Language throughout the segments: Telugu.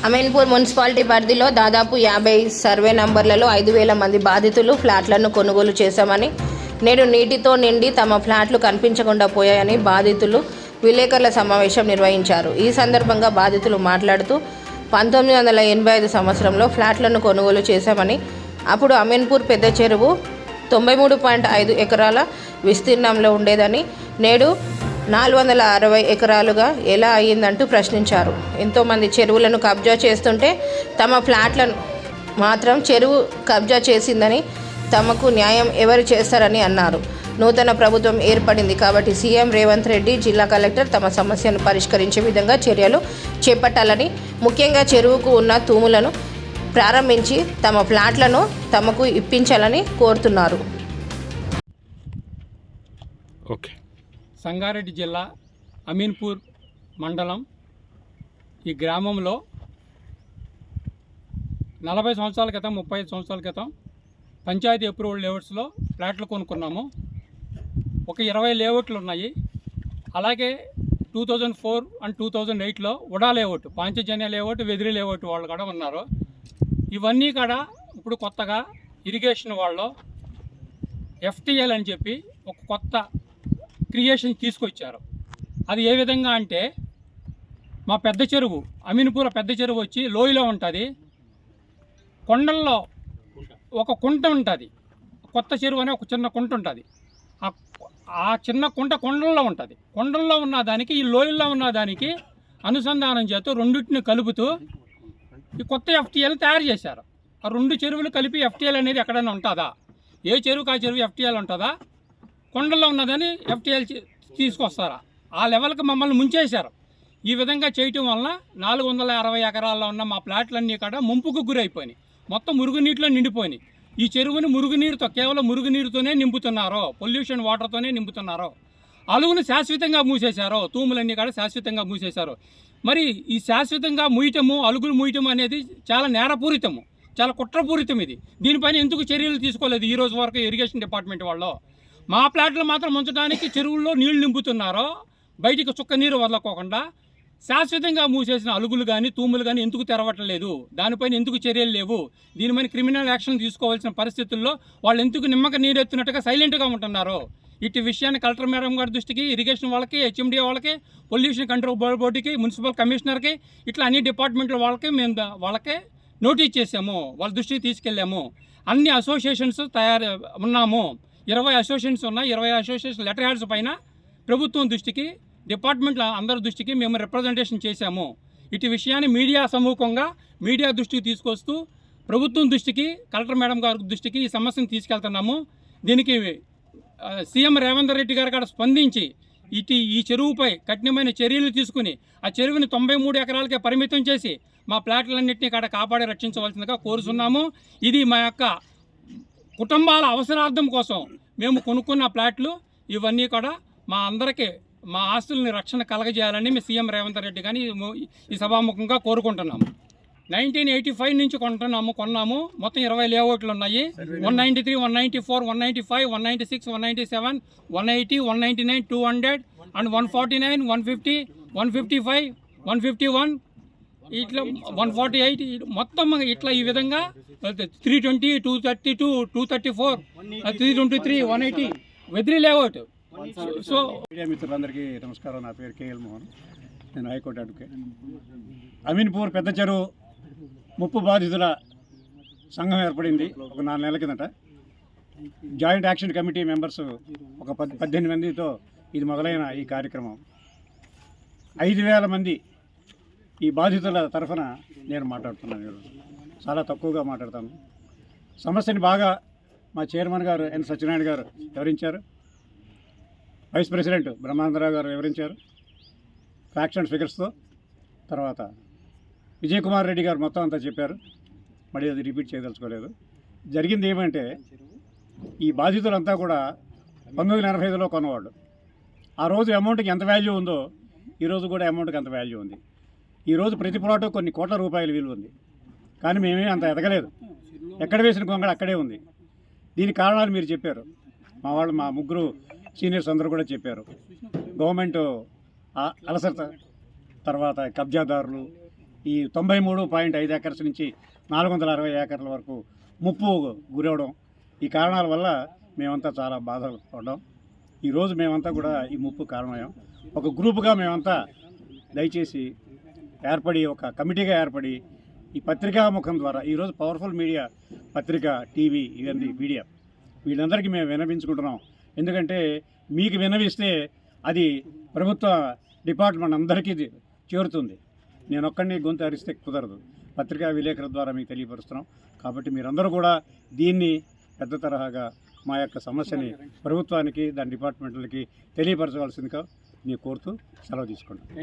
అమీన్పూర్ మున్సిపాలిటీ పరిధిలో దాదాపు 50 సర్వే నంబర్లలో 5,000 మంది బాధితులు ఫ్లాట్లను కొనుగోలు చేశామని, నేడు నీటితో నిండి తమ ఫ్లాట్లు కనిపించకుండా పోయాయని బాధితులు విలేకరుల సమావేశం నిర్వహించారు. ఈ సందర్భంగా బాధితులు మాట్లాడుతూ 1985 సంవత్సరంలో ఫ్లాట్లను కొనుగోలు చేశామని, అప్పుడు అమీన్పూర్ పెద్ద చెరువు 93.5 ఎకరాల విస్తీర్ణంలో ఉండేదని, నేడు 460 ఎకరాలుగా ఎలా అయ్యిందంటూ ప్రశ్నించారు. ఎంతోమంది చెరువులను కబ్జా చేస్తుంటే తమ ఫ్లాట్లను మాత్రం చెరువు కబ్జా చేసిందని, తమకు న్యాయం ఎవరు చేస్తారని అన్నారు. నూతన ప్రభుత్వం ఏర్పడింది కాబట్టి సీఎం రేవంత్ రెడ్డి, జిల్లా కలెక్టర్ తమ సమస్యను పరిష్కరించే విధంగా చర్యలు చేపట్టాలని, ముఖ్యంగా చెరువుకు ఉన్న తూములను ప్రారంభించి తమ ఫ్లాట్లను తమకు ఇప్పించాలని కోరుతున్నారు. సంగారెడ్డి జిల్లా అమీన్పూర్ మండలం ఈ గ్రామంలో 40 సంవత్సరాల క్రితం 35 సంవత్సరాల క్రితం పంచాయతీ అప్రూవల్ లేఅవుట్స్లో ఫ్లాట్లు కొనుక్కున్నాము. ఒక 20 లేఅవుట్లు ఉన్నాయి. అలాగే 2004 అండ్ 2008లో UDA layout, Panchajanya layout, Vediri layout వాళ్ళు కూడా ఉన్నారు. ఇవన్నీ కూడా ఇప్పుడు కొత్తగా ఇరిగేషన్ వాళ్ళు FTL అని చెప్పి ఒక కొత్త క్రియేషన్ తీసుకొచ్చారు. అది ఏ విధంగా అంటే, మా పెద్ద చెరువు అమీన్పూర్ పెద్ద చెరువు వచ్చి లోయలో ఉంటుంది. కొండల్లో ఒక కుంట ఉంటుంది. కొత్త చెరువు అనే ఒక చిన్న కుంట ఉంటుంది. ఆ చిన్న కుంట కొండల్లో ఉంటుంది. కొండల్లో ఉన్న దానికి ఈ లోయల్లో ఉన్న దానికి అనుసంధానం చేస్తూ రెండింటిని కలుపుతూ ఈ కొత్త FTL తయారు చేశారు. ఆ రెండు చెరువులు కలిపి FTL అనేది ఎక్కడైనా ఉంటుందా? ఏ చెరువుకి ఆ చెరువు FTL ఉంటుందా? కొండల్లో ఉన్నదని FTL తీసుకొస్తారా? ఆ లెవెల్కి మమ్మల్ని ముంచేశారు. ఈ విధంగా చేయటం వలన 460 ఎకరాల్లో ఉన్న మా ప్లాట్లన్నీ కూడా ముంపుకు గురైపోయినాయి. మొత్తం మురుగునీటిలో నిండిపోయినాయి. ఈ చెరువుని మురుగునీరుతో, కేవలం మురుగునీరుతోనే నింపుతున్నారో, పొల్యూషన్ వాటర్తోనే నింపుతున్నారో. అలుగును శాశ్వతంగా మూసేశారో, తూములన్నీ కూడా శాశ్వతంగా మూసేశారు. మరి ఈ శాశ్వతంగా మూయటము, అలుగులు మూయటం అనేది చాలా నేరపూరితము, చాలా కుట్రపూరితం. ఇది దీనిపైన ఎందుకు చర్యలు తీసుకోలేదు ఈ రోజు వరకు ఇరిగేషన్ డిపార్ట్మెంట్ వాళ్ళు? మా ప్లాట్లు మాత్రం ఉంచడానికి చెరువుల్లో నీళ్లు నింపుతున్నారో, బయటికి చుక్క నీరు వదలకోకుండా శాశ్వతంగా మూసేసిన అలుగులు కానీ తూములు కానీ ఎందుకు తెరవట్లేదు? దానిపైన ఎందుకు చర్యలు లేవు? దీనిపైన క్రిమినల్ యాక్షన్ తీసుకోవాల్సిన పరిస్థితుల్లో వాళ్ళు ఎందుకు నిమ్మక నీరెత్తున్నట్టుగా సైలెంట్గా ఉంటున్నారు? ఇటు విషయాన్ని కలెక్టర్ మేడం గారి దృష్టికి, ఇరిగేషన్ వాళ్ళకి, HMD వాళ్ళకి, పొల్యూషన్ కంట్రోల్ బోర్డుకి, మున్సిపల్ కమిషనర్కి, ఇట్లా అన్ని డిపార్ట్మెంట్ల వాళ్ళకి మేము వాళ్ళకే నోటీస్ చేసాము, వాళ్ళ దృష్టికి తీసుకెళ్ళాము. అన్ని అసోసియేషన్స్ ఉన్నాము. 20 అసోసియేషన్స్ ఉన్నాయి. 20 అసోసియేషన్ లెటర్ హ్యాడ్స్ పైన ప్రభుత్వం దృష్టికి, డిపార్ట్మెంట్ల అందరి దృష్టికి మేము రిప్రజెంటేషన్ చేశాము. ఇటు విషయాన్ని మీడియా సమూహంగా మీడియా దృష్టికి తీసుకొస్తూ ప్రభుత్వం దృష్టికి, కలెక్టర్ మేడం గారి దృష్టికి ఈ సమస్యను తీసుకెళ్తున్నాము. దీనికి సీఎం రేవంత్ రెడ్డి గారు కూడా స్పందించి ఈ చెరువుపై కఠినమైన చర్యలు తీసుకుని ఆ చెరువుని 93 ఎకరాలకే పరిమితం చేసి మా ప్లాట్లన్నింటినీ కూడా కాపాడి రక్షించవలసిందిగా కోరుతున్నాము. ఇది మా యొక్క కుటుంబాల అవసరార్థం కోసం మేము కొనుక్కున్న ప్లాట్లు. ఇవన్నీ కూడా మా అందరికీ మా ఆస్తుల్ని రక్షణ కలగజేయాలని మేము సీఎం రేవంత్ రెడ్డి కానీ ఈ సభాముఖంగా కోరుకుంటున్నాము. 1985 నుంచి కొన్నాము. మొత్తం 20 లేఅవుట్లు ఉన్నాయి. 193, 194, 195, 196, 197, 180, 199, 200 అండ్ 149, 150, 155, 151, ఇట్లా 148, మొత్తం ఇట్లా ఈ విధంగా 320, 232, 234, 323, 180 వెదిరి లేఅవుట్. సో మీడియా మిత్రులందరికీ నమస్కారం. నా పేరు KL మోహన్. నేను హైకోర్టు అడ్వకేట్. అమీన్పూర్ పెద్ద చెరువు ముప్పు బాధితుల సంఘం ఏర్పడింది ఒక 4 నెలల కిందట. జాయింట్ యాక్షన్ కమిటీ మెంబర్స్ ఒక 18 మందితో ఇది మొదలైన ఈ కార్యక్రమం. 5,000 మంది ఈ బాధితుల తరఫున నేను మాట్లాడుతున్నాను. ఈరోజు చాలా తక్కువగా మాట్లాడతాను. సమస్యని బాగా మా చైర్మన్ గారు N. సత్యనారాయణ గారు వివరించారు. వైస్ ప్రెసిడెంట్ బ్రహ్మానందరావు గారు వివరించారు ఫ్యాక్ట్స్ అండ్ ఫిగర్స్తో. తర్వాత విజయ్ కుమార్ రెడ్డి గారు మొత్తం అంతా చెప్పారు. మళ్ళీ అది రిపీట్ చేయదలుచుకోలేదు. జరిగింది ఏమంటే, ఈ బాధితులంతా కూడా 1985లో కొన్నవాళ్ళు. ఆ రోజు అమౌంట్కి ఎంత వాల్యూ ఉందో ఈరోజు కూడా అమౌంట్కి అంత వాల్యూ ఉంది. ఈరోజు ప్రతి ప్లాటు కొన్ని కోట్ల రూపాయల విలువ ఉంది. కానీ మేమే అంత ఎదగలేదు. ఎక్కడ వేసిన కొంగడ అక్కడే ఉంది. దీని కారణాలు మీరు చెప్పారు. మా ముగ్గురు సీనియర్స్ అందరూ కూడా చెప్పారు. గవర్నమెంట్ అలసట, తర్వాత కబ్జాదారులు, ఈ 93.5 ఎకర్స్ నుంచి 460 ఏకర్ల వరకు ముప్పు గురవడం, ఈ కారణాల వల్ల మేమంతా చాలా బాధపడ్డాం. ఈరోజు మేమంతా కూడా ఈ ముప్పు కారణమయ్యాం. ఒక గ్రూపుగా మేమంతా దయచేసి ఏర్పడి, ఒక కమిటీగా ఏర్పడి, ఈ పత్రికా ముఖం ద్వారా ఈరోజు పవర్ఫుల్ మీడియా, పత్రిక, టీవీ, ఇవన్నీ మీడియా, వీళ్ళందరికీ మేము విన్నవించుకుంటున్నాం. ఎందుకంటే మీకు విన్నవిస్తే అది ప్రభుత్వ డిపార్ట్మెంట్ అందరికీ చేరుతుంది. నేను ఒక్కడిని గొంతు అరిస్తే కుదరదు. పత్రికా విలేకరుల ద్వారా మీకు తెలియపరుస్తున్నాం. కాబట్టి మీరందరూ కూడా దీన్ని పెద్ద తరహాగా మా యొక్క సమస్యని ప్రభుత్వానికి, దాని డిపార్ట్మెంట్లకి తెలియపరచవలసిందిగా నేను కోరుతూ సెలవు తీసుకుంటాను.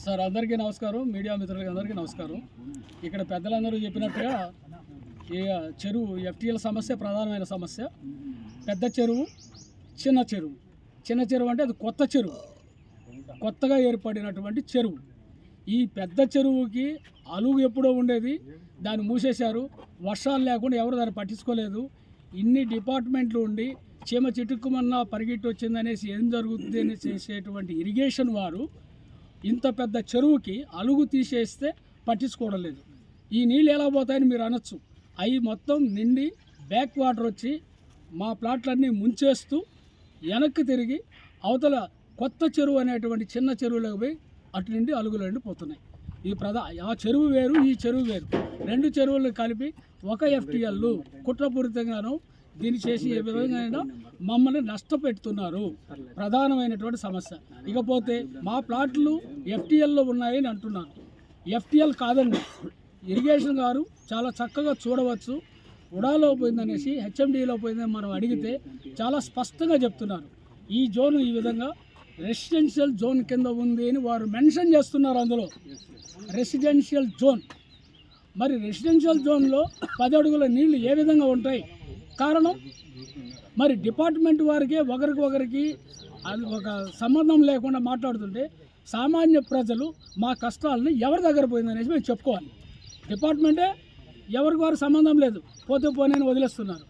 సార్, అందరికీ నమస్కారం. మీడియా మిత్రులకి అందరికీ నమస్కారం. ఇక్కడ పెద్దలందరూ చెప్పినట్టుగా ఈ చెరువు ఎఫ్టీఎల్ సమస్య ప్రధానమైన సమస్య. పెద్ద చెరువు, చిన్న చెరువు. చిన్న చెరువు అంటే అది కొత్త చెరువు, కొత్తగా ఏర్పడినటువంటి చెరువు. ఈ పెద్ద చెరువుకి అలుగు ఎప్పుడో ఉండేది, దాన్ని మూసేశారు. వర్షాలు లేకుండా ఎవరు దాన్ని పట్టించుకోలేదు. ఇన్ని డిపార్ట్మెంట్లు ఉండి చీమ చిటుక్కుమన్నా పరిగెట్టి వచ్చిందనేసి ఏం జరుగుతుంది అని చేసేటువంటి ఇరిగేషన్ వారు ఇంత పెద్ద చెరువుకి అలుగు తీసేస్తే పట్టించుకోవడం లేదు. ఈ నీళ్ళు ఎలా పోతాయని మీరు అనొచ్చు. అవి మొత్తం నిండి బ్యాక్ వాటర్ వచ్చి మా ప్లాట్లన్నీ ముంచేస్తూ వెనక్కి తిరిగి అవతల కొత్త చెరువు అనేటువంటి చిన్న చెరువులోకి పోయి అటు నుండి అలుగులు నుండి పోతున్నాయి. ఈ ఆ చెరువు వేరు, ఈ చెరువు వేరు. రెండు చెరువులను కలిపి ఒక ఎఫ్టీఎల్ కుట్రపూరితంగాను దీన్ని చేసి ఏ విధంగా మమ్మల్ని నష్టపెడుతున్నారు. ప్రధానమైనటువంటి సమస్య. ఇకపోతే మా ప్లాట్లు ఎఫ్టీఎల్లో ఉన్నాయని అంటున్నారు. ఎఫ్టీఎల్ కాదండి. ఇరిగేషన్ గారు చాలా చక్కగా చూడవచ్చు. ఉడాలో పోయిందనేసి, హెచ్ఎండిలో పోయిందని మనం అడిగితే చాలా స్పష్టంగా చెప్తున్నారు. ఈ జోన్ ఈ విధంగా రెసిడెన్షియల్ జోన్ కింద ఉంది అని వారు మెన్షన్ చేస్తున్నారు. అందులో రెసిడెన్షియల్ జోన్. మరి రెసిడెన్షియల్ జోన్లో 10 అడుగుల నీళ్లు ఏ విధంగా ఉంటాయి? కారణం మరి డిపార్ట్మెంట్ వారికే ఒకరికి అది ఒక సంబంధం లేకుండా మాట్లాడుతుంటే సామాన్య ప్రజలు మా కష్టాలని ఎవరి దగ్గర పోయిందనేసి మేము చెప్పుకోవాలి. డిపార్ట్మెంటే ఎవరికి వారు సంబంధం లేదు, పోతే పోనీ వదిలేస్తున్నారు.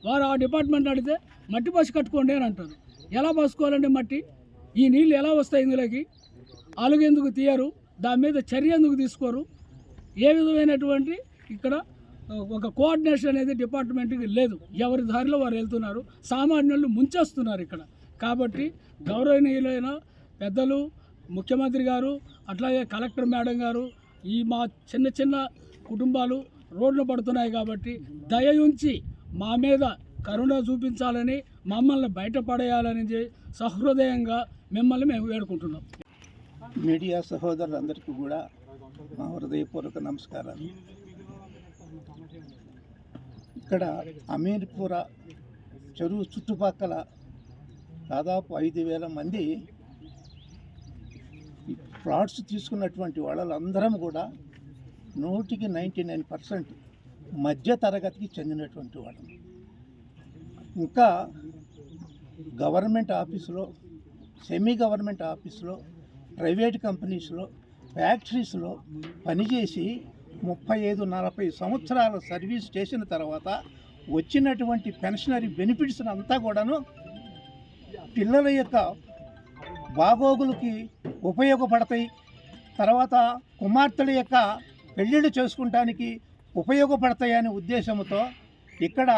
వారు ఆ డిపార్ట్మెంట్ అడిగితే మట్టి బస్సు కట్టుకోండి అని అంటారు. ఎలా బస్సుకోవాలండి మట్టి? ఈ నీళ్ళు ఎలా వస్తాయి ఇందులోకి? అలుగు ఎందుకు తీయరు? దాని మీద చర్య ఎందుకు తీసుకోరు? ఏ విధమైనటువంటి ఇక్కడ ఒక కోఆర్డినేషన్ అనేది డిపార్ట్మెంట్కి లేదు. ఎవరి దారిలో వారు వెళ్తున్నారు. సామాన్యులు ముంచేస్తున్నారు ఇక్కడ. కాబట్టి గౌరవనీయులైన పెద్దలు, ముఖ్యమంత్రి గారు, అట్లాగే కలెక్టర్ మేడం గారు, ఈ మా చిన్న చిన్న కుటుంబాలు రోడ్లు పడుతున్నాయి కాబట్టి దయ ఉంచి మా మీద కరుణ చూపించాలని, మమ్మల్ని బయటపడేయాలని సహృదయంగా మిమ్మల్ని మేము వేడుకుంటున్నాం. మీడియా సహోదరులందరికీ కూడా మా హృదయపూర్వక నమస్కారాలు. ఇక్కడ అమీర్పుర చెరువు చుట్టుపక్కల దాదాపు 5,000 మంది ప్లాట్స్ తీసుకున్నటువంటి వాళ్ళందరం కూడా 99% మధ్య తరగతికి చెందినటువంటి వాళ్ళు. ఇంకా గవర్నమెంట్ ఆఫీసులో, సెమీ గవర్నమెంట్ ఆఫీసులో, ప్రైవేట్ కంపెనీస్లో, ఫ్యాక్టరీస్లో పనిచేసి 35-40 సంవత్సరాల సర్వీస్ చేసిన తర్వాత వచ్చినటువంటి పెన్షనరీ బెనిఫిట్స్ అంతా కూడాను పిల్లల యొక్క బాగోగులకి ఉపయోగపడతాయి. తర్వాత కుమార్తెల యొక్క పెళ్ళిళ్ళు చేసుకుంటానికి ఉపయోగపడతాయి అనే ఉద్దేశంతో ఇక్కడ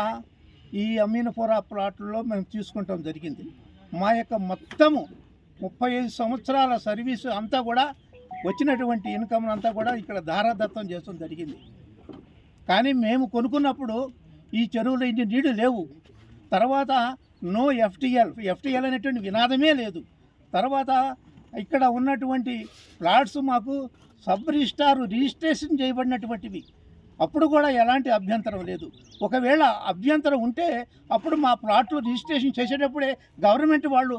ఈ అమీన్పుర ప్లాట్లో మేము తీసుకుంటాం జరిగింది. మా యొక్క మొత్తము 35 సంవత్సరాల సర్వీసు అంతా కూడా వచ్చినటువంటి ఇన్కమ్ అంతా కూడా ఇక్కడ దారాదత్తం చేయడం జరిగింది. కానీ మేము కొనుక్కున్నప్పుడు ఈ చెరువులో ఇన్ని నీళ్లు లేవు. తర్వాత నో ఎఫ్టీఎల్ అనేటువంటి వినాదమే లేదు. తర్వాత ఇక్కడ ఉన్నటువంటి ప్లాట్స్ మాకు సబ్ రిజిస్టార్ రిజిస్ట్రేషన్ చేయబడినటువంటివి. అప్పుడు కూడా ఎలాంటి అభ్యంతరం లేదు. ఒకవేళ అభ్యంతరం ఉంటే అప్పుడు మా ప్లాట్లు రిజిస్ట్రేషన్ చేసేటప్పుడే గవర్నమెంట్ వాళ్ళు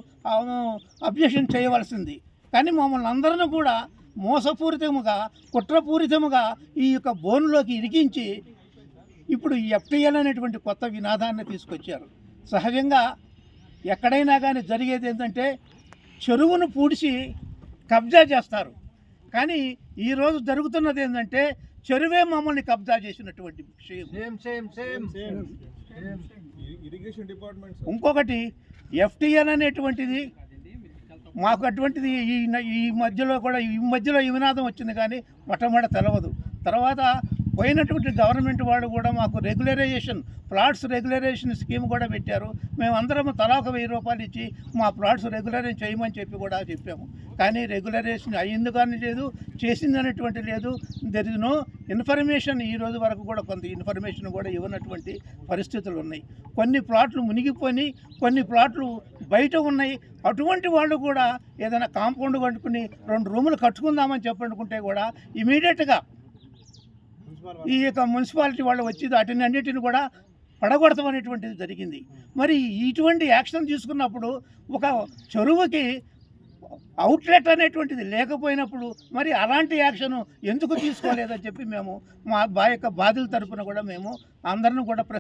అబ్జెక్షన్ చేయవలసింది. కానీ మమ్మల్ని అందరినీ కూడా మోసపూరితముగా, కుట్రపూరితముగా ఈ యొక్క బోన్లోకి ఇరికించి ఇప్పుడు ఎఫ్టీఎల్ అనేటువంటి కొత్త వినాదాన్ని తీసుకొచ్చారు. సహజంగా ఎక్కడైనా కానీ జరిగేది ఏంటంటే చెరువును పూడ్చి కబ్జా చేస్తారు. కానీ ఈరోజు జరుగుతున్నది ఏంటంటే చెరువే మమ్మల్ని కబ్జా చేసినటువంటి విషయం. ఇంకొకటి ఎఫ్టీఎల్ అనేటువంటిది మాకు అటువంటిది ఈ మధ్యలో ఈ వినాదం వచ్చింది, కానీ మొట్టమొదటి తెలవదు. తర్వాత పోయినటువంటి గవర్నమెంట్ వాళ్ళు కూడా మాకు ప్లాట్స్ రెగ్యులరైజేషన్ స్కీమ్ కూడా పెట్టారు. మేమందరం తలా ఒక 1000 రూపాయలు ఇచ్చి మా ప్లాట్స్ రెగ్యులరైజ్ చేయమని చెప్పి కూడా చెప్పాము. కానీ రెగ్యులరైజేషన్ అయ్యింది కానీ లేదు, చేసింది అనేటువంటి లేదు. There is no information. ఈ రోజు వరకు కూడా కొంత ఇన్ఫర్మేషన్ కూడా ఇవ్వనటువంటి పరిస్థితులు ఉన్నాయి. కొన్ని ప్లాట్లు మునిగిపోయి, కొన్ని ప్లాట్లు బయట ఉన్నాయి. అటువంటి వాళ్ళు కూడా ఏదైనా కాంపౌండ్ కట్టుకుని 2 రూములు కట్టుకుందామని చెప్పనుకుంటే కూడా ఇమీడియట్గా ఈ యొక్క మున్సిపాలిటీ వాళ్ళు వచ్చి వాటిని అన్నిటిని కూడా పడగొడతామనేటువంటిది జరిగింది. మరి ఇటువంటి యాక్షన్ తీసుకున్నప్పుడు ఒక చెరువుకి అవుట్లెట్ అనేటువంటిది లేకపోయినప్పుడు మరి అలాంటి యాక్షన్ ఎందుకు తీసుకోలేదని చెప్పి మేము మా యొక్క బాధితుల తరఫున కూడా మేము అందరిని కూడా